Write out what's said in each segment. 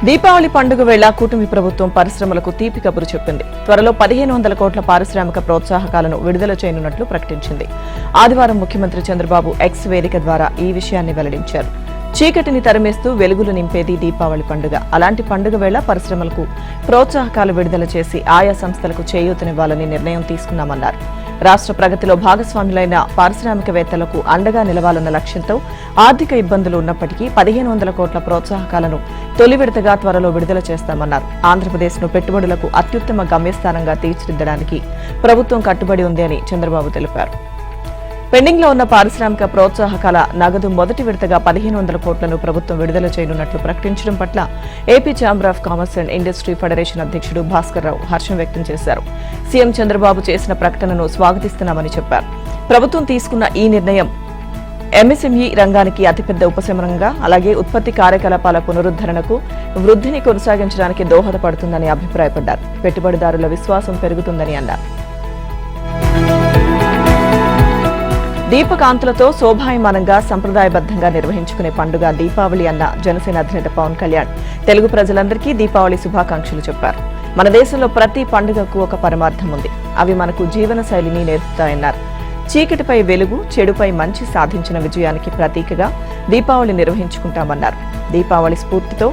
దీపావళి పండుగ వేళ కూటమి ప్రభుత్వం పరిశ్రమలకు తీపి కబురు చెప్పింది. త్వరలో 1500 కోట్ల పారిశ్రామిక ప్రోత్సాహకాలను విడుదల చేయనున్నట్లు ప్రకటించింది. ఆదివారం ముఖ్యమంత్రి చంద్రబాబు ఎక్స్ వేదిక ద్వారా ఈ విషయాన్ని వెల్లడించారు. చీకటిని తరిమేస్తూ వెలుగులు నింపేది దీపావళి పండుగ. అలాంటి పండుగ వేళ పరిశ్రమలకు ప్రోత్సాహకాలు విడుదల చేసి ఆయా సంస్థలకు చేయూతనివ్వాలని నిర్ణయం తీసుకున్నామన్నారు. రాష్ట్ర ప్రగతిలో భాగస్వాములైన పారిశ్రామికవేత్తలకు అండగా నిలవాలన్న లక్ష్యంతో ఆర్థిక ఇబ్బందులు ఉన్నప్పటికీ 1500 కోట్ల ప్రోత్సాహకాలను తొలి విడతగా త్వరలో విడుదల చేస్తామన్నారు. ఆంధ్రప్రదేశ్ను పెట్టుబడులకు అత్యుత్తమ గమ్యస్థానంగా తీర్చిదిద్దడానికి ప్రభుత్వం కట్టుబడి ఉంది అని చంద్రబాబు తెలిపారు. పెండింగ్ లో ఉన్న పారిశ్రామిక ప్రోత్సాహకాల నగదు మొదటి విడతగా 1500 కోట్లను ప్రభుత్వం విడుదల చేయనున్నట్లు ప్రకటించడం పట్ల AP chamber of commerce and industry federation అధ్యక్షుడు భాస్కర్ రావు హర్షం వ్యక్తం చేశారు. సీఎం చంద్రబాబు చేసిన ప్రకటనను స్వాగతిస్తున్నామని చెప్పారు. ప్రభుత్వం తీసుకున్న ఈ నిర్ణయం ఎంఎస్ఎంఈ రంగానికి అతిపెద్ద ఉపశమనంగా, అలాగే ఉత్పత్తి కార్యకలాపాల పునరుద్ధరణకు, వృద్ధిని కొనసాగించడానికి దోహదపడుతుందని అభిప్రాయపడ్డారు. పెట్టుబడిదారుల విశ్వాసం పెరుగుతుందని అన్నారు. దీపకాంతులతో శోభాయమానంగా సంప్రదాయబద్దంగా నిర్వహించుకునే పండుగ దీపావళి అన్న జనసేన అధినేత పవన్ కళ్యాణ్ తెలుగు ప్రజలందరికీ దీపావళి శుభాకాంక్షలు చెప్పారు. మన దేశంలో ప్రతి పండుగకు ఒక పరమార్థం ఉంది. అవి మనకు జీవన శైలిని నేర్పుతాయన్నారు. చీకటిపై వెలుగు, చెడుపై మంచి సాధించిన విజయానికి ప్రతీకగా దీపావళి నిర్వహించుకుంటామన్నారు. దీపావళి స్ఫూర్తితో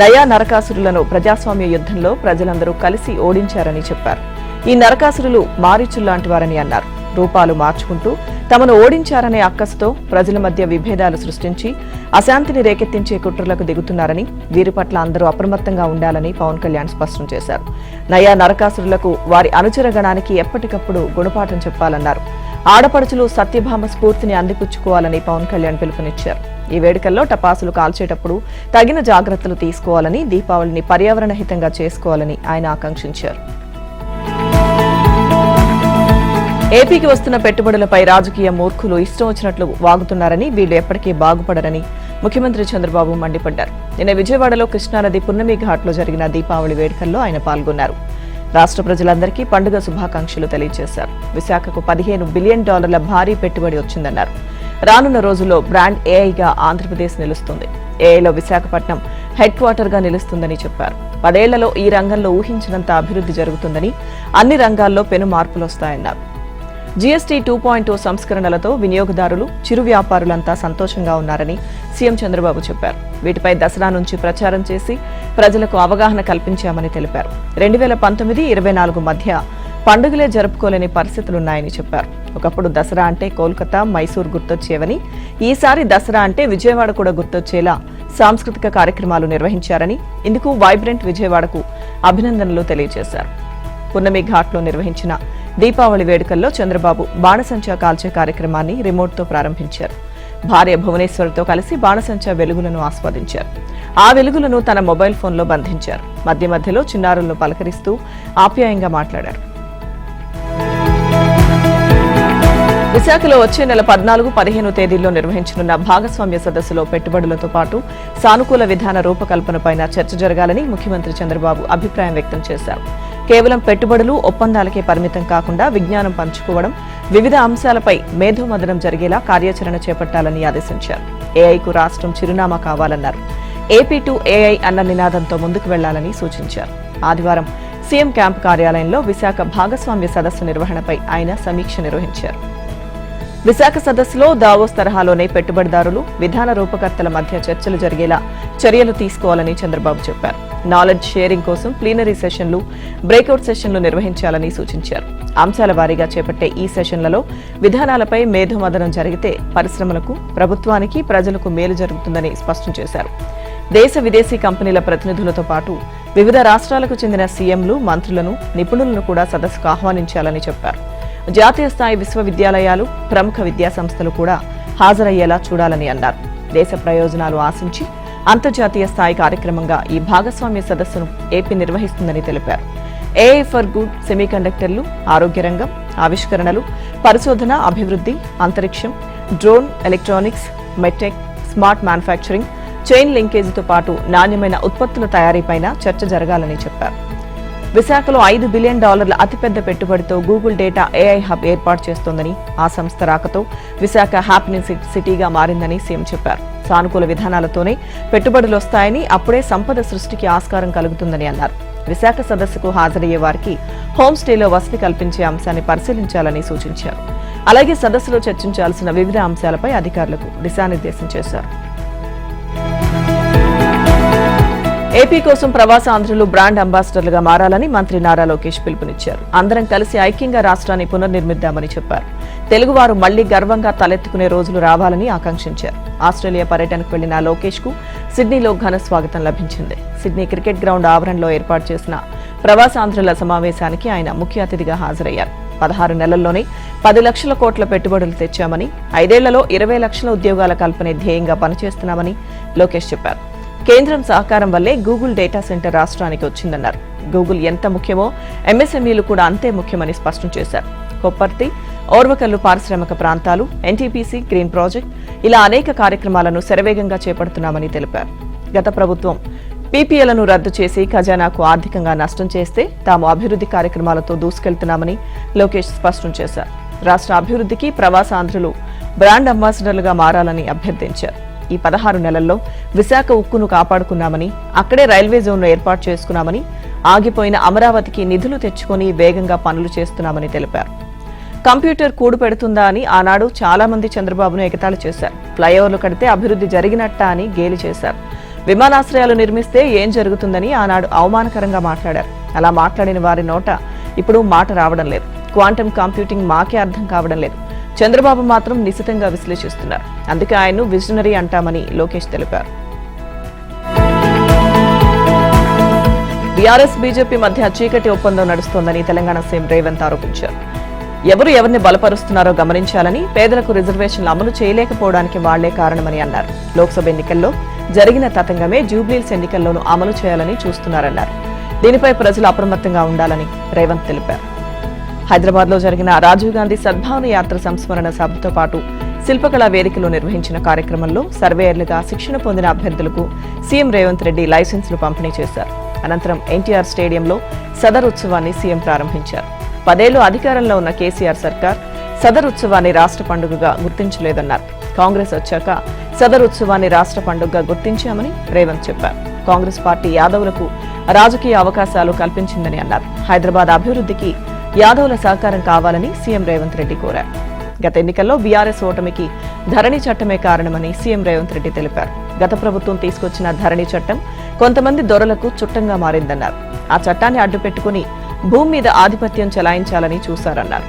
నయా నరకాసురులను ప్రజాస్వామ్య యుద్ధంలో ప్రజలందరూ కలిసి ఓడించారని చెప్పారు. ఈ నరకాసురులు మారీచుల్లాంటి వారని అన్నారు. రూపాలు మార్చుకుంటూ తమను ఓడించారనే అక్కసుతో ప్రజల మధ్య విభేదాలు సృష్టించి అశాంతిని రేకెత్తించే కుట్రలకు దిగుతున్నారని, వీరి పట్ల అందరూ అప్రమత్తంగా ఉండాలని పవన్ కళ్యాణ్ స్పష్టం చేశారు. నయా నరకాసురులకు, వారి అనుచర గణానికి ఎప్పటికప్పుడు గుణపాఠం చెప్పాలన్నారు. ఆడపడుచులు సత్యభామ స్ఫూర్తిని అందిపుచ్చుకోవాలని పవన్ కళ్యాణ్ పిలుపునిచ్చారు. ఈ వేడుకల్లో టపాసులు కాల్చేటప్పుడు తగిన జాగ్రత్తలు తీసుకోవాలని, దీపావళిని పర్యావరణ హితంగా చేసుకోవాలని ఆయన ఆకాంక్షించారు. ఏపీకి వస్తున్న పెట్టుబడులపై రాజకీయ మూర్ఖులు ఇష్టం వచ్చినట్లు వాగుతున్నారని, వీళ్లు ఎప్పటికీ బాగుపడరని ముఖ్యమంత్రి చంద్రబాబు మండిపడ్డారు. నిన్న విజయవాడలో కృష్ణానది పున్నమి ఘాట్లో జరిగిన దీపావళి వేడుకల్లో ఆయన పాల్గొన్నారు. రాష్ట్ర ప్రజలందరికీ పండుగ శుభాకాంక్షలు తెలియజేశారు. విశాఖకు $15 బిలియన్ భారీ పెట్టుబడి వచ్చిందన్నారు. రానున్న రోజుల్లో బ్రాండ్ ఏఐగా ఆంధ్రప్రదేశ్ నిలుస్తుంది. ఏఐలో విశాఖపట్నం హెడ్ క్వార్టర్ గా నిలుస్తుందని చెప్పారు. 10 ఏళ్లలో ఈ రంగంలో ఊహించినంత అభివృద్ధి జరుగుతుందని, అన్ని రంగాల్లో పెను మార్పులొస్తాయన్నారు. జీఎస్టీ 2.0 సంస్కరణలతో వినియోగదారులు, చిరు వ్యాపారులంతా సంతోషంగా ఉన్నారని సీఎం చంద్రబాబు చెప్పారు. వీటిపై దసరా నుంచి ప్రచారం చేసి ప్రజలకు అవగాహన కల్పించామని తెలిపారు. 2019-24 మధ్య పండుగలే జరుపుకోలేని పరిస్థితులున్నాయని చెప్పారు. ఒకప్పుడు దసరా అంటే కోల్కతా, మైసూర్ గుర్తొచ్చేవని, ఈసారి దసరా అంటే విజయవాడ కూడా గుర్తొచ్చేలా సాంస్కృతిక కార్యక్రమాలు నిర్వహించారని, ఇందుకు వైబ్రెంట్ విజయవాడకు అభినందనలు తెలియజేశారు. పున్నమి ఘాట్లో నిర్వహించిన దీపావళి వేడుకల్లో చంద్రబాబు బాణసంచా కాల్చే కార్యక్రమాన్ని రిమోట్తో ప్రారంభించారు. భార్య భువనేశ్వర్తో కలిసి బాణసంచా వెలుగులను ఆస్వాదించారు. ఆ వెలుగులను తన మొబైల్ ఫోన్లో బంధించారు. మధ్య మధ్యలో చిన్నారులను పలకరిస్తూ ఆప్యాయంగా మాట్లాడారు. విశాఖలో వచ్చే నెల 14, 15 తేదీల్లో నిర్వహించనున్న భాగస్వామ్య సదస్సులో పెట్టుబడులతో పాటు సానుకూల విధాన రూపకల్పనపై చర్చ జరగాలని ముఖ్యమంత్రి చంద్రబాబు అభిప్రాయం వ్యక్తం చేశారు. కేవలం పెట్టుబడులు, ఒప్పందాలకే పరిమితం కాకుండా విజ్ఞానం పంచుకోవడం, వివిధ అంశాలపై మేధోమథనం జరిగేలా కార్యాచరణ చేపట్టాలని ఆదేశించారు. ఏఐకు రాష్ట్రం చిరునామా కావాలన్నారు. ఏపీ టు ఏఐ అన్న నినాదంతో ముందుకు వెళ్లాలని సూచించారు. ఆదివారం సీఎం క్యాంప్ కార్యాలయంలో విశాఖ భాగస్వామ్య సదస్సు నిర్వహణపై ఆయన సమీక్ష నిర్వహించారు. విశాఖ సదస్సులో దావోస్ తరహాలోనే పెట్టుబడిదారులు, విధాన రూపకర్తల మధ్య చర్చలు జరిగేలా చర్యలు తీసుకోవాలని చంద్రబాబు చెప్పారు. నాలెడ్జ్ షేరింగ్ కోసం ప్లీనరీ సెషన్లు, బ్రేక్అవుట్ సెషన్లు నిర్వహించాలని సూచించారు. అంశాల వారీగా చేపట్టే ఈ సెషన్లలో విధానాలపై మేధోమథనం జరిగితే పరిశ్రమలకు, ప్రభుత్వానికి, ప్రజలకు మేలు జరుగుతుందని స్పష్టం చేశారు. దేశ విదేశీ కంపెనీల ప్రతినిధులతో పాటు వివిధ రాష్ట్రాలకు చెందిన సీఎంలు, మంత్రులను, నిపుణులను కూడా సదస్సుకు ఆహ్వానించాలని చెప్పారు. జాతీయ స్థాయి విశ్వవిద్యాలయాలు, ప్రముఖ విద్యాసంస్థలు కూడా హాజరయ్యేలా చూడాలని అన్నారు. దేశ ప్రయోజనాలు ఆశించి అంతర్జాతీయ స్థాయి కార్యక్రమంగా ఈ భాగస్వామ్య సదస్సును ఏపీ నిర్వహిస్తుందని తెలిపారు. ఏఐ ఫర్ గుడ్, సెమీకండక్టర్లు, ఆరోగ్య రంగం, ఆవిష్కరణలు, పరిశోధన, అభివృద్ధి, అంతరిక్షం, drone, electronics, medtech, smart manufacturing, chain లింకేజీతో పాటు నాణ్యమైన ఉత్పత్తుల తయారీపైన చర్చ జరగాలని చెప్పారు. విశాఖలో $5 బిలియన్ అతిపెద్ద పెట్టుబడితో గూగుల్ డేటా ఏఐ హబ్ ఏర్పాటు చేస్తోందని, ఆ సంస్థ రాకతో విశాఖ హ్యాపీనింగ్ సిటీగా మారిందని సీఎం చెప్పారు. సానుకూల విధానాలతోనే పెట్టుబడులు వస్తాయని, అప్పుడే సంపద సృష్టికి ఆస్కారం కలుగుతుందని అన్నారు. విశాఖ సదస్సుకు హాజరయ్యే వారికి హోమ్ స్టేలో వసతి కల్పించే అంశాన్ని పరిశీలించాలని సూచించారు. అలాగే సదస్సులో చర్చించాల్సిన వివిధ అంశాలపై అధికారులకు దిశానిర్దేశం చేశారు. ఏపీ కోసం ప్రవాస ఆంధ్రులు బ్రాండ్ అంబాసిడర్లుగా మారాలని మంత్రి నారా లోకేష్ పిలుపునిచ్చారు. అందరం కలిసి ఐక్యంగా రాష్ట్రాన్ని పునర్నిర్మిద్దామని చెప్పారు. తెలుగువారు మళ్లీ గర్వంగా తలెత్తుకునే రోజులు రావాలని ఆకాంక్షించారు. ఆస్ట్రేలియా పర్యటనకు వెళ్లిన లోకేష్ కు సిడ్నీలో ఘన స్వాగతం లభించింది. సిడ్నీ క్రికెట్ గ్రౌండ్ ఆవరణలో ఏర్పాటు చేసిన ప్రవాసాంధ్రుల సమావేశానికి ఆయన ముఖ్య అతిథిగా హాజరయ్యారు. 16 నెలల్లోనే 10 లక్షల కోట్ల పెట్టుబడులు తెచ్చామని, 5 ఏళ్లలో 20 లక్షల ఉద్యోగాల కల్పనే ధ్యేయంగా పనిచేస్తున్నామని లోకేష్ చెప్పారు. కేంద్రం సహకారం వల్లే గూగుల్ డేటా సెంటర్ రాష్ట్రానికి వచ్చిందన్నారు. గూగుల్ ఎంత ముఖ్యమో ఎంఎస్ఎంఈలు కూడా అంతే ముఖ్యమని స్పష్టం చేశారు. కొప్పర్తి, ఓర్వకల్లు పారిశ్రామిక ప్రాంతాలు, ఎన్టీపీసీ, గ్రీన్ ప్రాజెక్ట్ ఇలా అనేక కార్యక్రమాలను శరవేగంగా చేపడుతున్నామని తెలిపారు. గత ప్రభుత్వం పీపీఎలను రద్దు చేసి ఖజానాకు ఆర్థికంగా నష్టం చేస్తే తాము అభివృద్ధి కార్యక్రమాలతో దూసుకెళ్తున్నామని లోకేష్ స్పష్టం చేశారు. రాష్ట్ర అభివృద్ధికి ప్రవాస ఆంధ్రులు బ్రాండ్ అంబాసిడర్లుగా మారాలని అభ్యర్థించారు. ఈ 16 నెలల్లో విశాఖ ఉక్కును కాపాడుకున్నామని, అక్కడే రైల్వే జోన్ను ఏర్పాటు చేసుకున్నామని, ఆగిపోయిన అమరావతికి నిధులు తెచ్చుకొని వేగంగా పనులు చేస్తున్నామని తెలిపారు. కంప్యూటర్ కూడు పెడుతుందా అని ఆనాడు చాలా మంది చంద్రబాబును ఎగతాళి చేశారు. ఫ్లైఓవర్లు కడితే అభివృద్ధి జరిగినట్టా అని గేలి చేశారు. విమానాశ్రయాలు నిర్మిస్తే ఏం జరుగుతుందని ఆనాడు అవమానకరంగా మాట్లాడారు. అలా మాట్లాడిన వారి నోట ఇప్పుడు మాట రావడం లేదు. క్వాంటమ్ కంప్యూటింగ్ మాకే అర్థం కావడం లేదు. చంద్రబాబు మాత్రం నిశితంగా విశ్లేషిస్తున్నారు. అందుకే ఆయన్ను విజనరీ అంటామని లోకేష్ తెలిపారు. బీఆర్ఎస్ బీజేపీ మధ్య చీకటి ఒప్పందం నడుస్తోందని తెలంగాణ సీఎం రేవంత్ ఆరోపించారు. ఎవరు ఎవరిని బలపరుస్తున్నారో గమనించాలని, పేదలకు రిజర్వేషన్లు అమలు చేయలేకపోవడానికి వాళ్లే కారణమని అన్నారు. లోక్సభ ఎన్నికల్లో జరిగిన తతంగమే జూబ్లీహిల్స్ ఎన్నికల్లోనూ అమలు చేయాలని చూస్తున్నారన్నారు. దీనిపై ప్రజలు అప్రమత్తంగా ఉండాలని రేవంత్ తెలిపారు. హైదరాబాద్ లో జరిగిన రాజీవ్ గాంధీ సద్భావన యాత్ర సంస్మరణ సభతో పాటు శిల్పకళా వేదికలో నిర్వహించిన కార్యక్రమంలో సర్వేయర్లుగా శిక్షణ పొందిన అభ్యర్థులకు సీఎం రేవంత్ రెడ్డి లైసెన్సులు పంపిణీ చేశారు. అనంతరం ఎన్టీఆర్ స్టేడియంలో సదర్ ఉత్సవాన్ని సీఎం ప్రారంభించారు. 10 ఏళ్లు అధికారంలో ఉన్న కేసీఆర్ సర్కార్ సదర్ ఉత్సవాన్ని రాష్ట్ర పండుగగా గుర్తించలేదన్నారు. కాంగ్రెస్ వచ్చాక సదర్ ఉత్సవాన్ని రాష్ట్ర పండుగగా గుర్తించామని రేవంత్ చెప్పారు. కాంగ్రెస్ పార్టీ యాదవులకు రాజకీయ అవకాశాలు కల్పించిందని అన్నారు. హైదరాబాద్ అభివృద్ధికి యాదవుల సహకారం కావాలని సీఎం రేవంత్ రెడ్డి కోరారు. గత ఎన్నికల్లో బీఆర్ఎస్ ఓటమికి ధరణి చట్టమే కారణమని సీఎం రేవంత్ రెడ్డి తెలిపారు. గత ప్రభుత్వం తీసుకొచ్చిన ధరణి చట్టం కొంతమంది దొరలకు చుట్టంగా మారిందన్నారు. ఆ చట్టాన్ని అడ్డుపెట్టుకుని భూమి మీద ఆధిపత్యం చెలాయించాలని చూశారన్నారు.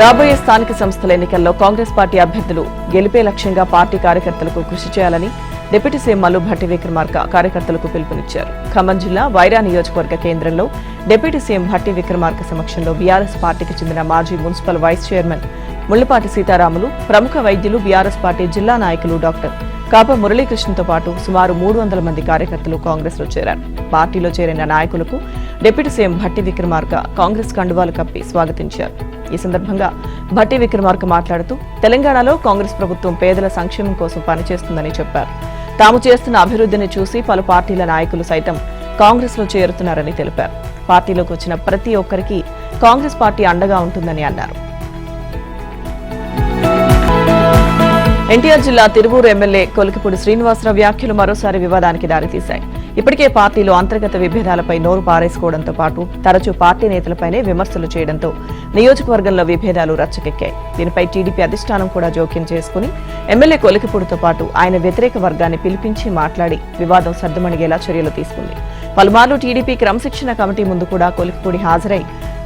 రాబోయే స్థానిక సంస్థల ఎన్నికల్లో కాంగ్రెస్ పార్టీ అభ్యర్థులు గెలిపే లక్ష్యంగా పార్టీ కార్యకర్తలకు కృషి చేయాలని డిప్యూటీ సీఎం మల్లు భట్టి విక్రమార్క కార్యకర్తలకు పిలుపునిచ్చారు. ఖమ్మం జిల్లా వైరా నియోజకవర్గ కేంద్రంలో డిప్యూటీ సీఎం భట్టి విక్రమార్క సమక్షంలో బీఆర్ఎస్ పార్టీకి చెందిన మాజీ మున్సిపల్ వైస్ చైర్మన్ ముళ్లపాటి సీతారాములు, ప్రముఖ వైద్యులు, బీఆర్ఎస్ పార్టీ జిల్లా నాయకులు డాక్టర్ కాప మురళీకృష్ణతో పాటు సుమారు 300 మంది కార్యకర్తలు కాంగ్రెస్ లో చేరారు. పార్టీలో చేరిన నాయకులకు డిప్యూటీ సీఎం భట్టి విక్రమార్క కాంగ్రెస్ కండువాలు కప్పి స్వాగతించారు. ఈ సందర్భంగా భట్టి విక్రమార్క మాట్లాడుతూ తెలంగాణలో కాంగ్రెస్ ప్రభుత్వం పేదల సంక్షేమం కోసం పనిచేస్తుందని చెప్పారు. తాము చేస్తున్న అభివృద్ధిని చూసి పలు పార్టీల నాయకులు సైతం కాంగ్రెస్ లో చేరుతున్నారని తెలిపారు. పార్టీలోకి వచ్చిన ప్రతి ఒక్కరికి కాంగ్రెస్ పార్టీ అండగా ఉంటుందని అన్నారు. ఎన్టీఆర్ జిల్లా తిరువూరు ఎమ్మెల్యే కొలికిపూడి శ్రీనివాసరావు వ్యాఖ్యలు మరోసారి వివాదానికి దారితీశాయి. ఇప్పటికే పార్టీలో అంతర్గత విభేదాలపై నోరు పారేసుకోవడంతో పాటు తరచూ పార్టీ నేతలపైనే విమర్శలు చేయడంతో నియోజకవర్గంలో విభేదాలు రచ్చకెక్కాయి. దీనిపై టీడీపీ అధిష్టానం కూడా జోక్యం చేసుకుని ఎమ్మెల్యే కొలికిపూడితో పాటు ఆయన వ్యతిరేక వర్గాన్ని పిలిపించి మాట్లాడి వివాదం సద్దుమణిగేలా చర్యలు తీసుకుంది. పలుమార్లు టీడీపీ క్రమశిక్షణ కమిటీ ముందు కూడా కొలికిపూడి హాజరై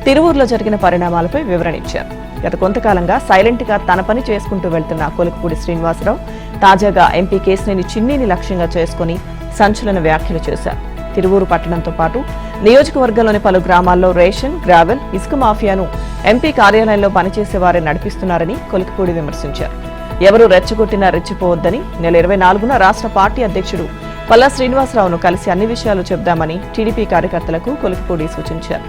తిరువూరులో జరిగిన పరిణామాలపై వివరణ ఇచ్చారు. గత కొంతకాలంగా సైలెంట్ గా తన పని చేసుకుంటూ వెళ్తున్న కొలికిపూడి శ్రీనివాసరావు తాజాగా ఎంపీ కేశినేని చిన్నిని లక్ష్యంగా చేసుకుని సంచలన వ్యాఖ్యలు చేశారు. తిరువూరు పట్టణంతో పాటు నియోజకవర్గంలోని పలు గ్రామాల్లో రేషన్, గ్రావెల్, ఇసుక మాఫియాను ఎంపీ కార్యాలయంలో పనిచేసేవారే నడిపిస్తున్నారని కొలికిపూడి విమర్శించారు. ఎవరూ రెచ్చగొట్టినా రెచ్చిపోవద్దని నెల 24న రాష్ట్ర పార్టీ అధ్యక్షుడు పల్లా శ్రీనివాసరావును కలిసి అన్ని విషయాలు చెబుదామని టీడీపీ కార్యకర్తలకు కొలికిపూడి సూచించారు.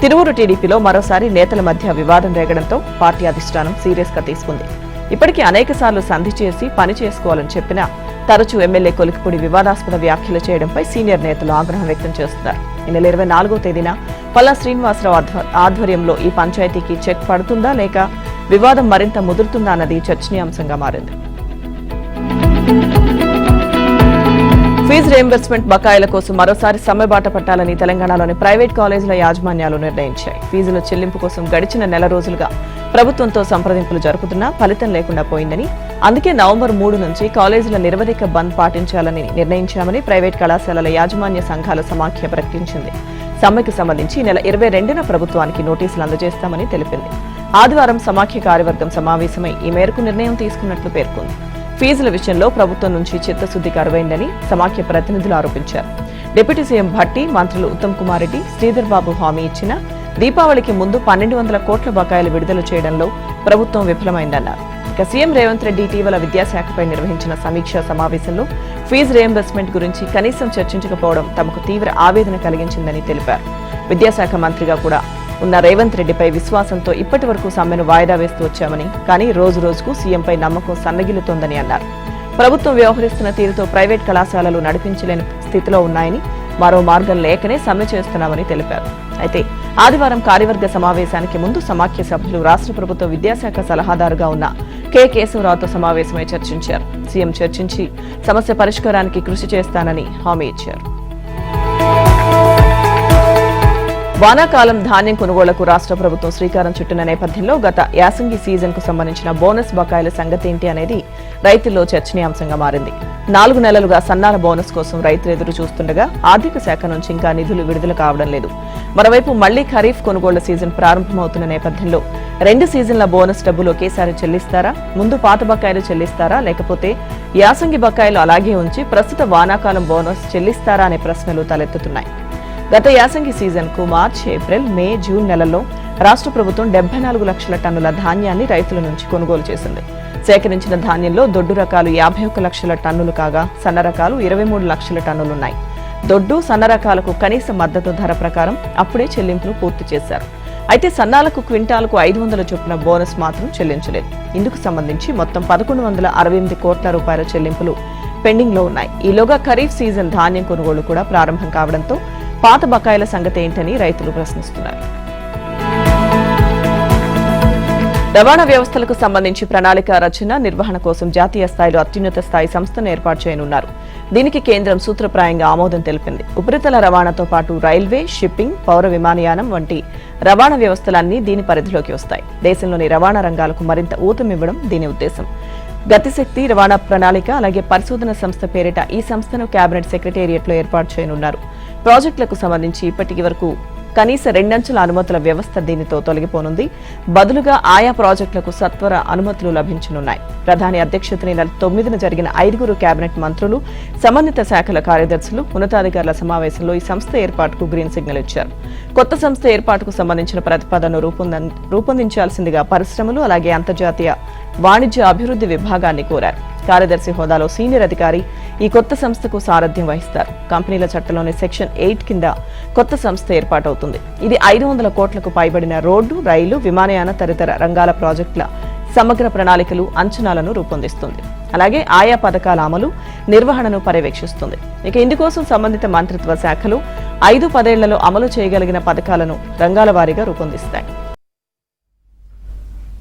తిరువూరు టీడీపీలో మరోసారి నేతల మధ్య వివాదం రేగడంతో పార్టీ అధిష్టానం సీరియస్ గా తీసుకుంది. ఇప్పటికీ అనేకసార్లు సంధి చేసి పని చేసుకోవాలని చెప్పినా తరచూ ఎమ్మెల్యే కొలికిపూడి వివాదాస్పద వ్యాఖ్యలు చేయడంపై సీనియర్ నేతలు ఆగ్రహం వ్యక్తం చేస్తున్నారు. ఈ నెల 24వ తేదీన పల్లా శ్రీనివాసరావు ఆధ్వర్యంలో ఈ పంచాయతీకి చెక్ పడుతుందా లేక వివాదం మరింత ముదురుతుందా అన్నది చర్చనీయాంశంగా మారింది. ఫీజు రీయింబర్స్మెంట్ బకాయిల కోసం మరోసారి సమ్మెబాట పట్టాలని తెలంగాణలోని ప్రైవేట్ కాలేజీల యాజమాన్యాలు నిర్ణయించాయి. ఫీజుల చెల్లింపు కోసం గడిచిన నెల రోజులుగా ప్రభుత్వంతో సంప్రదింపులు జరుపుతున్నా ఫలితం లేకుండా పోయిందని, అందుకే నవంబర్ 3 నుంచి కాలేజీల నిరవధిక బంద్ పాటించాలని నిర్ణయించామని ప్రైవేట్ కళాశాలల యాజమాన్య సంఘాల సమాఖ్య ప్రకటించింది. సమ్మెకు సంబంధించి నెల 22న ప్రభుత్వానికి నోటీసులు అందజేస్తామని తెలిపింది. ఆదివారం సమాఖ్య కార్యవర్గం సమావేశమై ఈ మేరకు నిర్ణయం తీసుకున్నట్లు పేర్కొంది. ఫీజుల విషయంలో ప్రభుత్వం నుంచి చిత్తశుద్ది కరువైందని సమాఖ్య ప్రతినిధులు ఆరోపించారు. డిప్యూటీ సీఎం భట్టి, మంత్రులు ఉత్తమ్ కుమార్ రెడ్డి, శ్రీధర్ బాబు హామీ ఇచ్చినా దీపావళికి ముందు 1200 కోట్ల బకాయిలు విడుదల చేయడంలో ప్రభుత్వం విఫలమైందన్నారు. ఇక సీఎం రేవంత్ రెడ్డి ఇటీవల విద్యాశాఖపై నిర్వహించిన సమీక్షా సమావేశంలో ఫీజు రీయింబర్స్మెంట్ గురించి కనీసం చర్చించకపోవడం తమకు తీవ్ర ఆవేదన కలిగించిందని తెలిపారు. విద్యాశాఖ మంత్రిగా కూడా ఉన్న రేవంత్ రెడ్డిపై విశ్వాసంతో ఇప్పటి వరకు సమ్మెను వాయిదా వేస్తూ వచ్చామని, కానీ రోజు రోజుకు సీఎంపై నమ్మకం సన్నగిల్లుతోందని అన్నారు. ప్రభుత్వం వ్యవహరిస్తున్న తీరుతో ప్రైవేట్ కళాశాలలు నడిపించలేని స్థితిలో ఉన్నాయని, మరో మార్గం లేకనే సమ్మె చేస్తున్నామని తెలిపారు. అయితే ఆదివారం కార్యవర్గ సమావేశానికి ముందు సమాఖ్య సభ్యులు రాష్ట్ర ప్రభుత్వ విద్యాశాఖ సలహాదారుగా ఉన్న కె కేశవరావుతో సమావేశమై చర్చించారు. సీఎం చర్చించి సమస్య పరిష్కారానికి కృషి చేస్తానని హామీ ఇచ్చారు. వానాకాలం ధాన్యం కొనుగోళ్లకు రాష్ట్ర ప్రభుత్వం శ్రీకారం చుట్టిన నేపథ్యంలో గత యాసంగి సీజన్ కు సంబంధించిన బోనస్ బకాయిల సంగతి ఏంటి అనేది రైతుల్లో చర్చనీయాంశంగా మారింది. 4 నెలలుగా సన్నాల బోనస్ కోసం రైతులు ఎదురు చూస్తుండగా ఆర్థిక శాఖ నుంచి ఇంకా నిధులు విడుదల కావడం లేదు. మరోవైపు మళ్లీ ఖరీఫ్ కొనుగోళ్ల సీజన్ ప్రారంభమవుతున్న నేపథ్యంలో 2 సీజన్ల బోనస్ డబ్బులు ఒకేసారి చెల్లిస్తారా, ముందు పాత బకాయిలు చెల్లిస్తారా, లేకపోతే యాసంగి బకాయిలు అలాగే ఉంచి ప్రస్తుత వానాకాలం బోనస్ చెల్లిస్తారా అనే ప్రశ్నలు తలెత్తుతున్నాయి. గత యాసంగి సీజన్ కు మార్చి, ఏప్రిల్, మే, జూన్ నెలల్లో రాష్ట్ర ప్రభుత్వం 74 లక్షల టన్నుల ధాన్యాన్ని రైతుల నుంచి కొనుగోలు చేసింది. సేకరించిన ధాన్యంలో దొడ్డు రకాలు 51 లక్షల టన్నులు కాగా సన్న రకాలు 23 లక్షల టన్నులున్నాయి. దొడ్డు, సన్న రకాలకు కనీస మద్దతు ధర ప్రకారం అప్పుడే చెల్లింపులు పూర్తి చేశారు. అయితే సన్నాలకు క్వింటాలకు 500 చొప్పున బోనస్ మాత్రం చెల్లించలేదు. ఇందుకు సంబంధించి మొత్తం 1168 కోట్ల రూపాయల చెల్లింపులు పెండింగ్ లో ఉన్నాయి. ఈలోగా ఖరీఫ్ సీజన్ ధాన్యం కొనుగోలు కూడా ప్రారంభం కావడంతో పాత బకాయిల సంగతి ఏంటని రైతులు ప్రశ్నిస్తున్నారు. రవాణా వ్యవస్థలకు సంబంధించి ప్రణాళిక రచన, నిర్వహణ కోసం జాతీయ స్థాయిలో అత్యున్నత స్థాయి సంస్థను ఏర్పాటు చేయనున్నారు. దీనికి కేంద్రం సూత్రప్రాయంగా ఆమోదం తెలిపింది. ఉపరితల రవాణాతో పాటు రైల్వే, షిప్పింగ్, పౌర విమానయానం వంటి రవాణా వ్యవస్థలన్నీ దీని పరిధిలోకి వస్తాయి. దేశంలోని రవాణా రంగాలకు మరింత ఊతమివ్వడం దీని ఉద్దేశం. గతిశక్తి, రవాణా ప్రణాళిక, అలాగే పరిశోధన సంస్థ పేరిట ఈ సంస్థను కేబినెట్ సెక్రటేరియట్లో ఏర్పాటు చేయనున్నారు. ప్రాజెక్టులకు సంబంధించి ఇప్పటికి వరకు కనీస 2 అంచెల అనుమతుల వ్యవస్థ దీనితో తొలగిపోనుంది. బదులుగా ఆయా ప్రాజెక్టులకు సత్వర అనుమతులు లభించనున్నాయి. ప్రధాని అధ్యక్షతన నెల 9న జరిగిన 5 కేబినెట్ మంత్రులు, సంబంధిత శాఖల కార్యదర్శులు, ఉన్నతాధికారుల సమావేశంలో ఈ సంస్థ ఏర్పాటుకు గ్రీన్ సిగ్నల్ ఇచ్చారు. కొత్త సంస్థ ఏర్పాటుకు సంబంధించిన ప్రతిపాదనను రూపొందించాల్సిందిగా పరిశ్రమలు, అలాగే అంతర్జాతీయ వాణిజ్య అభివృద్ధి విభాగాన్ని కోరారు. కార్యదర్శి హోదాలో సీనియర్ అధికారి ఈ కొత్త సంస్థకు సారథ్యం వహిస్తారు. కంపెనీల చట్టంలోని సెక్షన్ 8 కింద కొత్త సంస్థ ఏర్పాటవుతుంది. ఇది 500 కోట్లకు పైబడిన రోడ్డు, రైలు, విమానయాన తదితర రంగాల ప్రాజెక్టుల సమగ్ర ప్రణాళికలు, అంచనాలను రూపొందిస్తుంది. అలాగే ఆయా పథకాల అమలు, నిర్వహణను పర్యవేక్షిస్తుంది. ఇక ఇందుకోసం సంబంధిత మంత్రిత్వ శాఖలు 5-10 ఏళ్లలో అమలు చేయగలిగిన పథకాలను రంగాల వారీగా రూపొందిస్తాయి.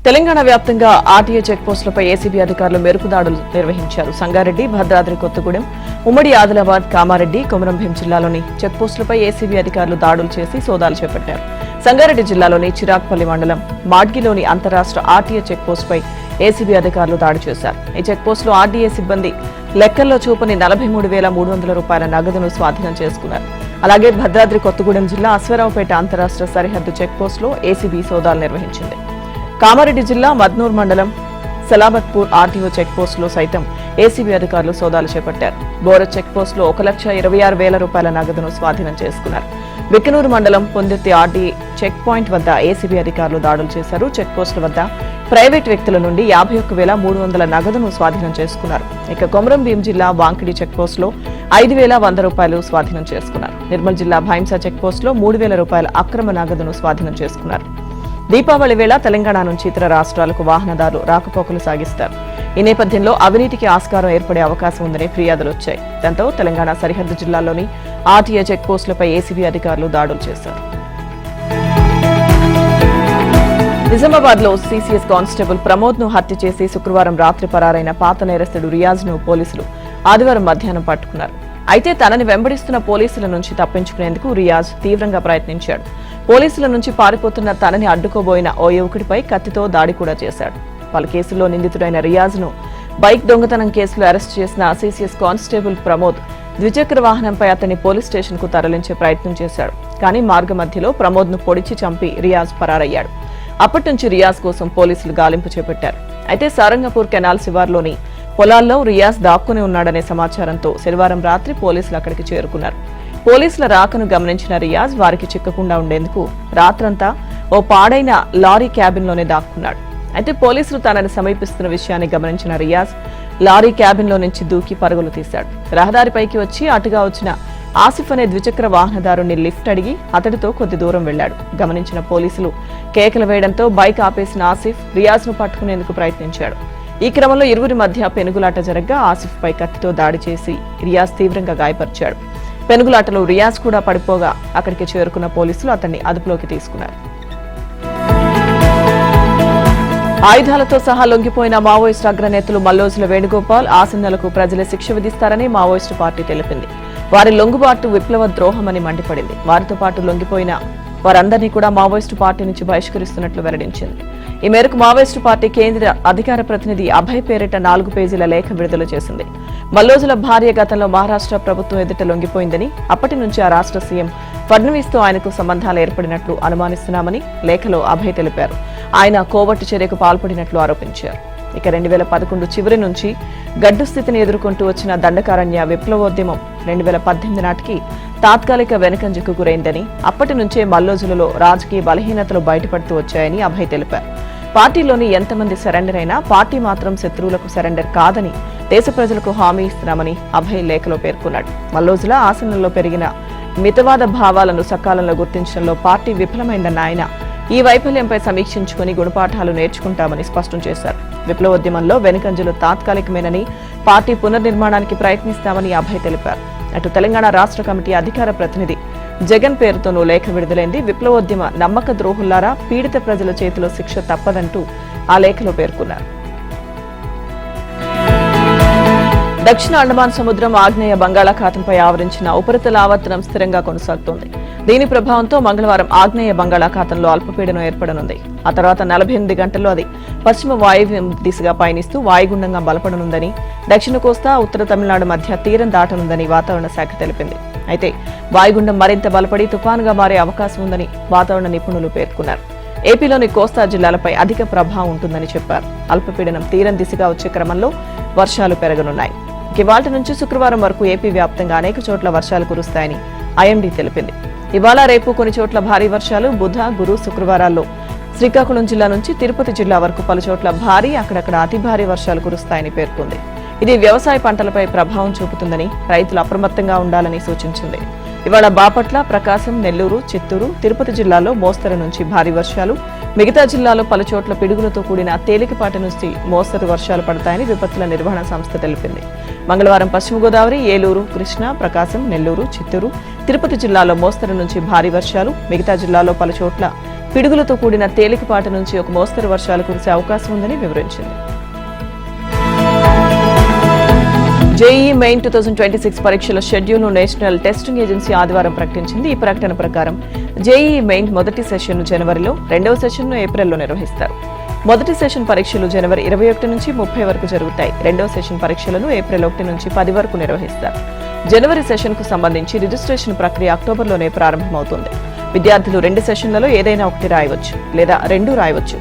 తెలంగాణ వ్యాప్తంగా ఆర్టీఏ చెక్పోస్టులపై ఏసీబీ అధికారులు మెరుపు దాడులు నిర్వహించారు. సంగారెడ్డి, భద్రాద్రి కొత్తగూడెం, ఉమ్మడి ఆదిలాబాద్, కామారెడ్డి, కొమరంభీం జిల్లాలోని చెక్పోస్టులపై ఏసీబీ అధికారులు దాడులు చేసి సోదాలు చేపట్టారు. సంగారెడ్డి జిల్లాలోని చిరాక్పల్లి మండలం మాడ్గిలోని అంతరాష్ట్ర ఆర్టీఏ చెక్పోస్టుపై ఏసీబీ అధికారులు దాడి చేశారు. ఈ చెక్పోస్టులో ఆర్టీఏ సిబ్బంది లెక్కల్లో చూపని 43,300 రూపాయల నగదును స్వాధీనం చేసుకున్నారు. అలాగే భద్రాద్రి కొత్తగూడెం జిల్లా అశ్వారావుపేట అంతరాష్ట్ర సరిహద్దు చెక్పోస్టులో ఏసీబీ సోదాలు నిర్వహించింది. కామారెడ్డి జిల్లా మద్నూర్ మండలం సలాబత్పూర్ ఆర్టీఓ చెక్పోస్టులో సైతం ఏసీబీ అధికారులు సోదాలు చేపట్టారు. బోర చెక్పోస్టులో 1,26,000 రూపాయల నగదును స్వాధీనం చేసుకున్నారు. బిక్కనూరు మండలం పొందెత్తి ఆర్టీఏ చెక్ పాయింట్ వద్ద ఏసీబీ అధికారులు దాడులు చేశారు. చెక్పోస్టుల వద్ద ప్రైవేట్ వ్యక్తుల నుండి 51,300 నగదును స్వాధీనం చేసుకున్నారు. ఇక కొమరంభీం జిల్లా వాంకిడి చెక్పోస్టులో 5,100 రూపాయలు స్వాధీనం చేసుకున్నారు. నిర్మల్ జిల్లా భైంసా చెక్పోస్టులో 3,000 రూపాయల అక్రమ నగదును స్వాధీనం చేసుకున్నారు. దీపావళి వేళ తెలంగాణ నుంచి ఇతర రాష్ట్రాలకు వాహనదారులు రాకపోకలు సాగిస్తారు. ఈ నేపథ్యంలో అవినీతికి ఆస్కారం ఏర్పడే అవకాశం ఉందని ఫిర్యాదులు వచ్చాయి. దాంతో తెలంగాణ సరిహద్దు జిల్లాల్లోని ఆర్టీఏ చెక్పోస్టులపై ఏసీబీ అధికారులు దాడులు చేశారు. నిజామాబాద్ లో సీసీఎస్ కానిస్టేబుల్ ప్రమోద్ ను హత్య చేసి శుక్రవారం రాత్రి పరారైన పాత నేరస్తుడు రియాజ్ ను పోలీసులు ఆదివారం మధ్యాహ్నం పట్టుకున్నారు. అయితే తనని వెంబడిస్తున్న పోలీసుల నుంచి తప్పించుకునేందుకు రియాజ్ తీవ్రంగా ప్రయత్నించాడు. పోలీసుల నుంచి పారిపోతున్న తనని అడ్డుకోబోయిన ఓ యువకుడిపై కత్తితో దాడి కూడా చేశాడు. పలు కేసుల్లో నిందితుడైన రియాజ్ ను బైక్ దొంగతనం కేసులో అరెస్టు చేసిన సీసీఎస్ కానిస్టేబుల్ ప్రమోద్ ద్విచక్ర వాహనంపై అతన్ని పోలీస్ స్టేషన్ కు తరలించే ప్రయత్నం చేశాడు. కానీ మార్గ మధ్యలో ప్రమోద్ ను పొడిచి చంపి రియాజ్ పరారయ్యాడు. అప్పటి నుంచి రియాజ్ కోసం పోలీసులు గాలింపు చేపట్టారు. అయితే సారంగపూర్ కెనాల్ శివార్లోని పొలాల్లో రియాజ్ దాక్కుని ఉన్నాడనే సమాచారంతో శనివారం రాత్రి పోలీసులు అక్కడికి చేరుకున్నారు. పోలీసుల రాకను గమనించిన రియాజ్ వారికి చిక్కకుండా ఉండేందుకు రాత్రంతా ఓ పాడైన లారీ క్యాబిన్లోనే దాక్కున్నాడు. అయితే పోలీసులు తనని సమీపిస్తున్న విషయాన్ని గమనించిన రియాజ్ లారీ క్యాబిన్లో నుంచి దూకి పరుగులు తీశాడు. రహదారిపైకి వచ్చి అటుగా వచ్చిన ఆసిఫ్ అనే ద్విచక్ర వాహనదారుని లిఫ్ట్ అడిగి అతడితో కొద్ది దూరం వెళ్లాడు. గమనించిన పోలీసులు కేకలు వేయడంతో బైక్ ఆపేసిన ఆసిఫ్ రియాజ్ ను పట్టుకునేందుకు ప్రయత్నించాడు. ఈ క్రమంలో ఇరువురి మధ్య పెనుగులాట జరగ్గా ఆసిఫ్ పై కత్తితో దాడి చేసి రియాజ్ తీవ్రంగా గాయపరిచాడు. పెనుగులాటలో రియాజ్ కూడా పడిపోగా అక్కడికి చేరుకున్న పోలీసులు అతన్ని అదుపులోకి తీసుకున్నారు. ఆయుధాలతో సహా లొంగిపోయిన మావోయిస్టు అగ్రనేతలు మల్లోజుల వేణుగోపాల్ ఆసన్నలకు ప్రజలే శిక్ష విధిస్తారని మావోయిస్టు పార్టీ తెలిపింది. వారి లొంగుబాటు విప్లవ ద్రోహమని మండిపడింది. వారితో పాటు లొంగిపోయిన వారందరినీ కూడా మావోయిస్టు పార్టీ నుంచి బహిష్కరిస్తున్నట్లు వెల్లడించింది. ఈ మేరకు మావోయిస్టు పార్టీ కేంద్ర అధికార ప్రతినిధి అభయ్ పేరిట 4 పేజీల లేఖ విడుదల చేసింది. మల్లోజుల భార్య గతంలో మహారాష్ట్ర ప్రభుత్వం ఎదుట లొంగిపోయిందని, అప్పటి నుంచి ఆ రాష్ట్ర సీఎం ఫడ్నవీస్ తో ఆయనకు సంబంధాలు ఏర్పడినట్లు అనుమానిస్తున్నామని లేఖలో అభయ్ తెలిపారు. ఆయన కోవట్టు చర్యకు పాల్పడినట్లు ఆరోపించారు. ఇక 2011 చివరి నుంచి గడ్డు స్థితిని ఎదుర్కొంటూ వచ్చిన దండకారణ్య విప్లవోద్యమం 2018 నాటికి తాత్కాలిక వెనుకంజకు గురైందని, అప్పటి నుంచే మల్లోజులలో రాజకీయ బలహీనతలు బయటపడుతూ వచ్చాయని అభయ్ తెలిపారు. పార్టీలోని ఎంతమంది సరెండర్ అయినా పార్టీ మాత్రం శత్రువులకు సరెండర్ కాదని దేశ ప్రజలకు హామీ ఇస్తున్నామని అభయ్ లేఖలో పేర్కొన్నాడు. మల్లోజుల ఆసనంలో పెరిగిన మితవాద భావాలను సకాలంలో గుర్తించడంలో పార్టీ విఫలమైందన్న ఆయన ఈ వైఫల్యంపై సమీక్షించుకుని గుణపాఠాలు నేర్చుకుంటామని స్పష్టం చేశారు. విప్లవోద్యమంలో వెనుకంజలు తాత్కాలికమేనని, పార్టీ పునర్నిర్మాణానికి ప్రయత్నిస్తామని అభయ్ తెలిపారు. అటు తెలంగాణ రాష్ట్ర కమిటీ అధికార ప్రతినిధి జగన్ పేరుతోనూ లేఖ విడుదలైంది. విప్లవోద్యమ నమ్మక ద్రోహులారా, పీడిత ప్రజల చేతిలో శిక్ష తప్పదంటూ ఆ లేఖలో పేర్కొన్నారు. దక్షిణ అండమాన్ సముద్రం ఆగ్నేయ బంగాళాఖాతంపై ఆవరించిన ఉపరితల ఆవర్తనం స్థిరంగా కొనసాగుతోంది. దీని ప్రభావంతో మంగళవారం ఆగ్నేయ బంగాళాఖాతంలో అల్పపీడనం ఏర్పడనుంది. ఆ తర్వాత 48 గంటల్లో అది పశ్చిమ వాయువ్యం దిశగా పయనిస్తూ వాయుగుండంగా బలపడనుందని, దక్షిణ కోస్తా, ఉత్తర తమిళనాడు మధ్య తీరం దాటనుందని వాతావరణ శాఖ తెలిపింది. అయితే వాయుగుండం మరింత బలపడి తుఫానుగా మారే అవకాశం ఉందని వాతావరణ నిపుణులు పేర్కొన్నారు. ఏపీలోని కోస్తా జిల్లాలపై అధిక ప్రభావం ఉంటుందని చెప్పారు. అల్పపీడనం తీరం దిశగా వచ్చే క్రమంలో వర్షాలు పెరగనున్నాయి. ఇవాళ నుంచి శుక్రవారం వరకు ఏపీ వ్యాప్తంగా అనేక చోట్ల వర్షాలు కురుస్తాయని ఐఎండీ తెలిపింది. ఇవాళ రేపు కొన్ని చోట్ల భారీ వర్షాలు, బుధ, గురు, శుక్రవారాల్లో శ్రీకాకుళం జిల్లా నుంచి తిరుపతి జిల్లా వరకు పలు చోట్ల భారీ, అక్కడక్కడ అతి భారీ వర్షాలు కురుస్తాయని పేర్కొంది. ఇది వ్యవసాయ పంటలపై ప్రభావం చూపుతుందని, రైతులు అప్రమత్తంగా ఉండాలని సూచించింది. ఇవాళ బాపట్ల, ప్రకాశం, నెల్లూరు, చిత్తూరు, తిరుపతి జిల్లాలో మోస్తరు నుంచి భారీ వర్షాలు, మిగతా జిల్లాలో పలు చోట్ల పిడుగులతో కూడిన తేలికపాటి నుంచి మోస్తరు వర్షాలు పడతాయని విపత్తుల నిర్వహణ సంస్థ తెలిపింది. మంగళవారం పశ్చిమ గోదావరి, ఏలూరు, కృష్ణా, ప్రకాశం, నెల్లూరు, చిత్తూరు, తిరుపతి జిల్లాలో మోస్తరు నుంచి భారీ వర్షాలు, మిగతా జిల్లాలో పలు చోట్ల పిడుగులతో కూడిన తేలికపాటి నుంచి ఒక మోస్తరు వర్షాలు కురిసే అవకాశం ఉందని వివరించింది. జేఈఈ మెయిన్ 2026 పరీక్షల షెడ్యూల్ను నేషనల్ టెస్టింగ్ ఏజెన్సీ ఆదివారం ప్రకటించింది. ఈ ప్రకటన ప్రకారం జేఈఈ మెయిన్ మొదటి సెషన్ను జనవరిలో, రెండవ సెషన్ను ఏప్రిల్లో నిర్వహిస్తారు. మొదటి సెషన్ పరీక్షలు జనవరి 21 నుంచి 30 వరకు జరుగుతాయి. రెండవ సెషన్ పరీక్షలను ఏప్రిల్ 1 నుంచి 10 వరకు నిర్వహిస్తారు. జనవరి సెషన్కు సంబంధించి రిజిస్ట్రేషన్ ప్రక్రియ అక్టోబర్లోనే ప్రారంభమవుతుంది. విద్యార్థులు 2 సెషన్లలో ఏదైనా ఒకటి రాయవచ్చు లేదా 2 రాయవచ్చు.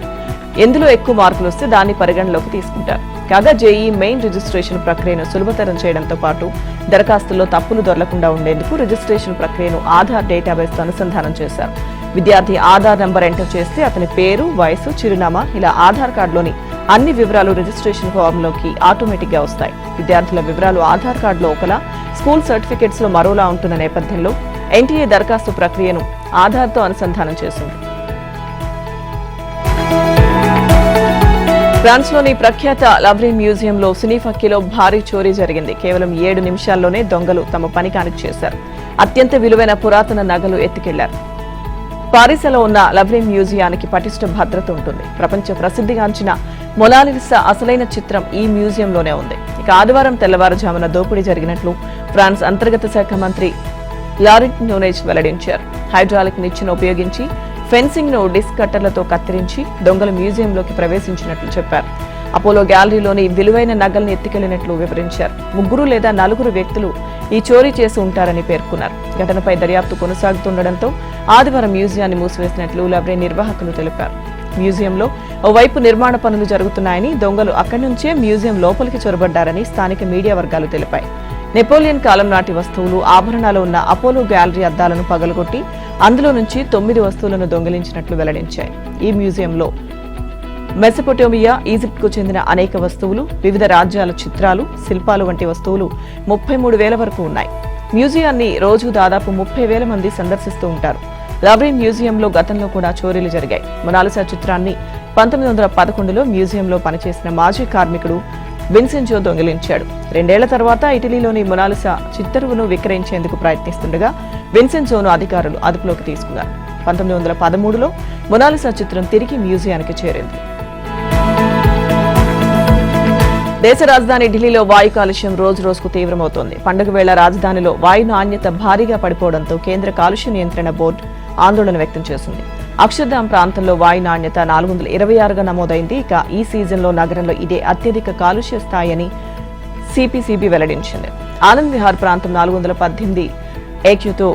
ఎందులో ఎక్కువ మార్కులు వస్తే దాన్ని పరిగణలోకి తీసుకుంటారు. కాగా జేఈఈ మెయిన్ రిజిస్ట్రేషన్ ప్రక్రియను సులభతరం చేయడంతో పాటు దరఖాస్తుల్లో తప్పులు దొరలకుండా ఉండేందుకు రిజిస్ట్రేషన్ ప్రక్రియను ఆధార్ డేటాబేస్తో అనుసంధానం చేశారు. విద్యార్థి ఆధార్ నంబర్ ఎంటర్ చేస్తే అతని పేరు, వయసు, చిరునామా ఇలా ఆధార్ కార్డులోని అన్ని వివరాలు రిజిస్ట్రేషన్ ఫామ్లోకి ఆటోమేటిక్ గా వస్తాయి. విద్యార్థుల వివరాలు ఆధార్ కార్డులో ఒకలా, స్కూల్ సర్టిఫికెట్స్ లో మరోలా ఉంటున్న నేపథ్యంలో ఎన్టీఏ దరఖాస్తు ప్రక్రియను ఆధార్తో అనుసంధానం చేసింది. ఫ్రాన్స్లోని ప్రఖ్యాత లవ్రీ మ్యూజియంలో సినీ ఫక్కీలో భారీ చోరీ జరిగింది. కేవలం 7 నిమిషాల్లోనే దొంగలు తమ పని కానిచ్చేశారు. అత్యంత విలువైన పురాతన నగలు ఎత్తుకెళ్లారు. పారిస్లో ఉన్న లవ్లీ మ్యూజియానికి పటిష్ట భద్రత ఉంటుంది. ప్రపంచ ప్రసిద్ధిగాంచిన మొనాలిసా అసలైన చిత్రం ఈ మ్యూజియంలోనే ఉంది. ఇక ఆదివారం తెల్లవారుజామున దోపిడీ జరిగినట్లు ఫ్రాన్స్ అంతర్గత శాఖ మంత్రి లారెంట్ న్యూనెజ్ వెల్లడించారు. హైడ్రాలిక్ నిచ్చెన ఉపయోగించి ఫెన్సింగ్ ను డిస్క్ కట్టర్లతో కత్తిరించి దొంగలు మ్యూజియంలోకి ప్రవేశించినట్లు చెప్పారు. అపోలో గ్యాలరీలోని విలువైన నగల్ని ఎత్తుకెళ్లినట్లు వివరించారు. 3 లేదా 4 వ్యక్తులు ఈ చోరీ చేసి ఉంటారని పేర్కొన్నారు. ఘటనపై దర్యాప్తు కొనసాగుతుండటంతో ఆదివారం మ్యూజియాన్ని మూసివేసినట్లు లవ్లీ నిర్వాహకులు తెలిపారు. మ్యూజియంలో ఓవైపు నిర్మాణ పనులు జరుగుతున్నాయని, దొంగలు అక్కడి నుంచే మ్యూజియం లోపలికి చొరబడ్డారని స్థానిక మీడియా వర్గాలు తెలిపాయి. నెపోలియన్ కాలం నాటి వస్తువులు, ఆభరణాలు ఉన్న అపోలో గ్యాలరీ అద్దాలను పగలగొట్టి అందులో నుంచి 9 వస్తువులను దొంగిలించినట్లు వెల్లడించాయి. ఈ మ్యూజియంలో మెసొపొటేమియా, ఈజిప్ట్ కు చెందిన అనేక వస్తువులు, వివిధ రాజ్యాల చిత్రాలు, శిల్పాలు వంటి వస్తువులు 33,000 వరకు ఉన్నాయి. మ్యూజియాన్ని రోజు దాదాపు 30,000 మంది సందర్శిస్తూ ఉంటారు. లవ్లీ మ్యూజియంలో గతంలో కూడా చోరీలు జరిగాయి. మొనాలిసా చిత్రాన్ని 1911లో మ్యూజియంలో పనిచేసిన మాజీ కార్మికుడు విన్సెంజో దొంగిలించాడు. 2 ఏళ్ల తర్వాత ఇటలీలోని మొనాలిసా చిత్తరువును విక్రయించేందుకు ప్రయత్నిస్తుండగా విన్సెంజోను అధికారులు అదుపులోకి తీసుకున్నారు. 1913లో మొనాలిసా చిత్రం తిరిగి మ్యూజియానికి చేరింది. దేశ రాజధాని ఢిల్లీలో వాయు కాలుష్యం రోజు రోజుకు తీవ్రమవుతోంది. పండుగ వేళ రాజధానిలో వాయు నాణ్యత భారీగా పడిపోవడంతో కేంద్ర కాలుష్య నియంత్రణ బోర్డు ఆందోళన వ్యక్తం చేసింది. అక్షర్ధామ్ ప్రాంతంలో వాయు నాణ్యత 426గా నమోదైంది. ఇక ఈ సీజన్లో నగరంలో ఇదే అత్యధిక కాలుష్య స్థాయి అని సిపిసిబి వెల్లడించింది. ఆనంద్ విహార్ ప్రాంతం 418 ఏక్యూతో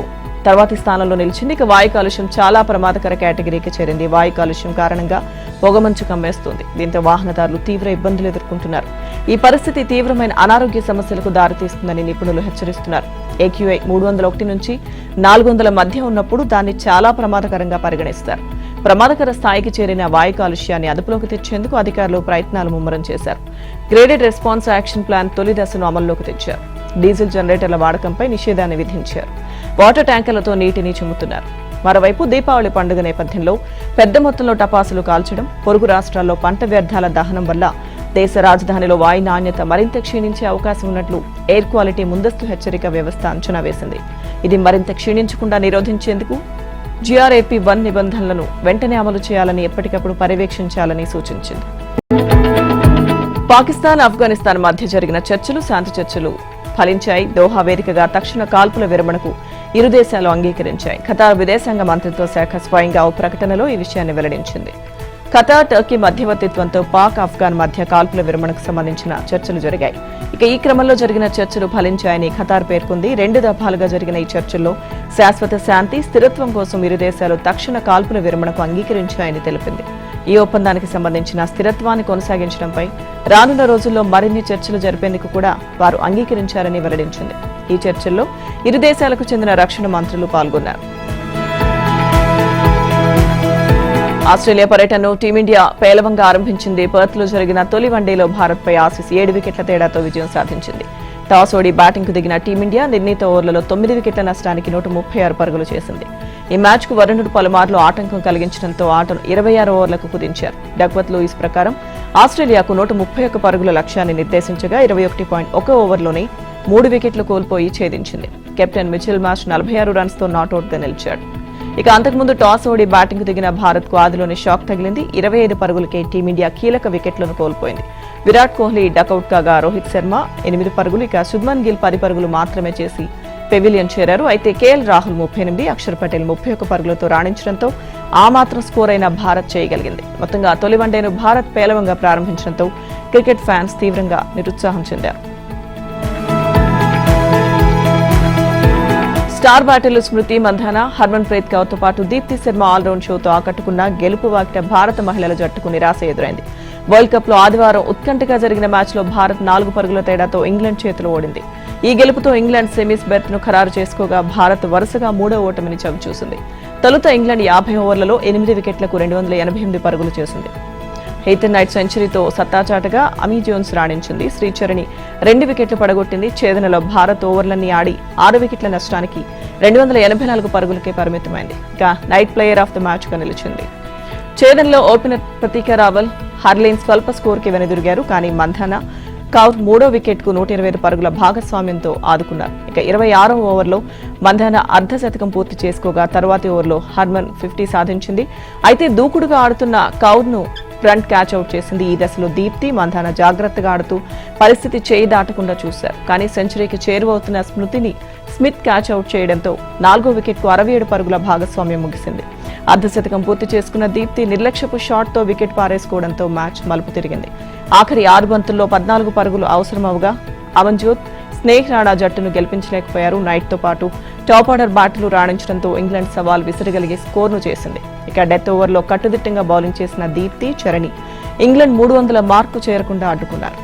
తర్వాతి స్థానంలో నిలిచింది. ఇక వాయు కాలుష్యం చాలా ప్రమాదకర కేటగిరీకి చేరింది. వాయు కాలుష్యం కారణంగా పొగమంచు కమ్మేస్తుంది. దీంతో వాహనదారులు తీవ్ర ఇబ్బందులు ఎదుర్కొంటున్నారు. ఈ పరిస్థితి తీవ్రమైన అనారోగ్య సమస్యలకు దారితీస్తుందని నిపుణులు హెచ్చరిస్తున్నారు. ఏక్యూఐ 301 నుంచి 400 మధ్య ఉన్నప్పుడు దాన్ని చాలా ప్రమాదకరంగా పరిగణిస్తారు. ప్రమాదకర స్థాయికి చేరిన వాయు కాలుష్యాన్ని అదుపులోకి తెచ్చేందుకు అధికారులు ప్రయత్నాలు ముమ్మరం చేశారు. గ్రేడెడ్ రెస్పాన్స్ యాక్షన్ ప్లాన్ తొలి దశను అమల్లోకి తెచ్చారు. డీజిల్ జనరేటర్ల వాడకంపై నిషేధాన్ని విధించారు. వాటర్ ట్యాంకర్లతో నీటిని చిమ్ముతున్నారు. మరోవైపు దీపావళి పండుగ నేపథ్యంలో పెద్ద మొత్తంలో టపాసులు కాల్చడం, పొరుగు రాష్ట్రాల్లో పంట వ్యర్థాల దహనం వల్ల దేశ రాజధానిలో వాయు నాణ్యత మరింత క్షీణించే అవకాశం ఉన్నట్లు ఎయిర్ క్వాలిటీ ముందస్తు హెచ్చరిక వ్యవస్థ అంచనా వేసింది. ఇది మరింత క్షీణించకుండా నిరోధించేందుకు GRAP-1 నిబంధనలను వెంటనే అమలు చేయాలని, ఎప్పటికప్పుడు పర్యవేక్షించాలని సూచించింది. పాకిస్తాన్, ఆఫ్ఘనిస్తాన్ మధ్య జరిగిన చర్చలు, శాంతి చర్చలు ఫలించాయి. దోహా వేదికగా తక్షణ కాల్పుల విరమణకు ఇరు దేశాలు అంగీకరించాయి. ఖతార్ విదేశాంగ మంత్రిత్వ శాఖ స్వయంగా ఓ ప్రకటనలో ఈ విషయాన్ని వెల్లడించింది. ఖతార్, టర్కీ మధ్యవర్తిత్వంతో పాక్, ఆఫ్ఘాన్ మధ్య కాల్పుల విరమణకు సంబంధించిన చర్చలు జరిగాయి. ఇక ఈ క్రమంలో జరిగిన చర్చలు ఫలించాయని ఖతార్ పేర్కొంది. 2 దఫాలుగా జరిగిన ఈ చర్చల్లో శాశ్వత శాంతి, స్థిరత్వం కోసం ఇరు దేశాలు తక్షణ కాల్పుల విరమణకు అంగీకరించాయని తెలిపింది. ఈ ఒప్పందానికి సంబంధించిన స్థిరత్వాన్ని కొనసాగించడంపై రానున్న రోజుల్లో మరిన్ని చర్చలు జరిపేందుకు కూడా వారు అంగీకరించారని వెల్లడించింది. ఈ చర్చల్లో ఇరు దేశాలకు చెందిన రక్షణ మంత్రులు పాల్గొన్నారు. ఆస్ట్రేలియా పర్యటనను టీమిండియా పేలవంగా ఆరంభించింది. పర్త్ లో జరిగిన తొలి వన్డేలో భారత్పై ఆసీస్ 7 వికెట్ల తేడాతో విజయం సాధించింది. టాస్ ఓడి బ్యాటింగ్ కు దిగిన టీమిండియా నిర్ణీత ఓవర్లలో 9 వికెట్ల నష్టానికి 136 పరుగులు చేసింది. ఈ మ్యాచ్ కు వరుణుడు పలుమార్లు ఆటంకం కలిగించడంతో ఆటను 26 ఓవర్లకు కుదించారు. డక్వర్త్ లూయిస్ ప్రకారం ఆస్ట్రేలియాకు 131 పరుగుల లక్ష్యాన్ని నిర్దేశించగా 21.1 ఓవర్లోనే 3 వికెట్లు కోల్పోయి ఛేదించింది. కెప్టెన్ మిచెల్ మార్ష్ 46 రన్స్ తో నాట్అవుట్ గా నిలిచాడు. ఇక అంతకుముందు టాస్ ఓడి బ్యాటింగ్ కు దిగిన భారత్ కు ఆదిలోనే షాక్ తగిలింది. 25 పరుగులకే టీమిండియా కీలక వికెట్లను కోల్పోయింది. విరాట్ కోహ్లీ డకౌట్ కాగా రోహిత్ శర్మ 8 పరుగులు, ఇక శుభ్మన్ గిల్ 10 పరుగులు మాత్రమే చేసి పెవిలియన్ చేరారు. అయితే కేఎల్ రాహుల్ 38, అక్షర్ పటేల్ 31 పరుగులతో రాణించడంతో ఆ మాత్రం స్కోర్ అయిన భారత్ చేయగలిగింది. మొత్తంగా తొలి వన్డేను భారత్ పేలవంగా ప్రారంభించడంతో క్రికెట్ ఫ్యాన్స్ తీవ్రంగా నిరుత్సాహం చెందారు. స్టార్ బ్యాటర్లు స్మృతి మంధాన, హర్మన్ ప్రీత్ కౌర్ తో పాటు దీప్తి శర్మ ఆల్రౌండ్ షోతో ఆకట్టుకున్న గెలుపు వాకిట భారత మహిళల జట్టుకు నిరాశ ఎదురైంది. వరల్డ్ కప్ లో ఆదివారం ఉత్కంఠగా జరిగిన మ్యాచ్ లో భారత్ 4 పరుగుల తేడాతో ఇంగ్లాండ్ చేతిలో ఓడింది. ఈ గెలుపుతో ఇంగ్లాండ్ సెమీస్ బెర్త్ ను ఖరారు చేసుకోగా భారత్ వరుసగా 3వ ఓటమిని చవిచూసింది. తొలుత ఇంగ్లాండ్ 50 ఓవర్లలో 8 వికెట్లకు 288 పరుగులు చేసింది. హెయితన్ నైట్ సెంచరీతో సత్తాచాటగా అమీ జోన్స్ రాణించింది. శ్రీచరణి 2 వికెట్లు పడగొట్టింది. ఛేదనలో భారత్ ఓవర్లన్నీ ఆడి 6 వికెట్ల నష్టానికి 284 పరుగులకే పరిమితమైంది. ఇక night player of the match గా నిలిచింది. ఛేదనలో ఓపెనర్ ప్రతీక రావల్, హర్లీన్ స్వల్ప స్కోర్ కి వెనుదిరిగారు. కానీ మంధాన కౌర్ 3వ వికెట్కు 125 పరుగుల భాగస్వామ్యంతో ఆదుకున్నారు. ఇక 26వ ఓవర్లో మంధాన అర్ధశతకం పూర్తి చేసుకోగా తర్వాతి ఓవర్లో హర్మన్ 50 సాధించింది. అయితే దూకుడుగా ఆడుతున్న కౌర్ను ఫ్రంట్ క్యాచ్ అవుట్ చేసింది. ఈ దశలో దీప్తి, మంధాన జాగ్రత్తగా ఆడుతూ పరిస్థితి చేయి దాటకుండా చూశారు. కానీ సెంచరీకి చేరువవుతున్న స్మిత్ క్యాచ్ అవుట్ చేయడంతో 4వ వికెట్కు 67 పరుగుల భాగస్వామ్యం ముగిసింది. అర్ధశతకం పూర్తి చేసుకున్న దీప్తి నిర్లక్ష్యపు షాట్తో వికెట్ పారేసుకోవడంతో మ్యాచ్ మలుపు తిరిగింది. ఆఖరి 6 బంతుల్లో 14 పరుగులు అవసరమవగా అమన్జోత్, స్నేహ్ రాణా జట్టును గెలిపించలేకపోయారు. నైట్తో పాటు టాప్ ఆర్డర్ బ్యాటులు రాణించడంతో ఇంగ్లాండ్ సవాల్ విసిరగలిగే స్కోర్ను చేసింది. ఇక డెత్ ఓవర్లో కట్టుదిట్టంగా బౌలింగ్ చేసిన దీప్తి, చరణి ఇంగ్లాండ్ 300 మార్కు చేరకుండా అడ్డుకున్నారు.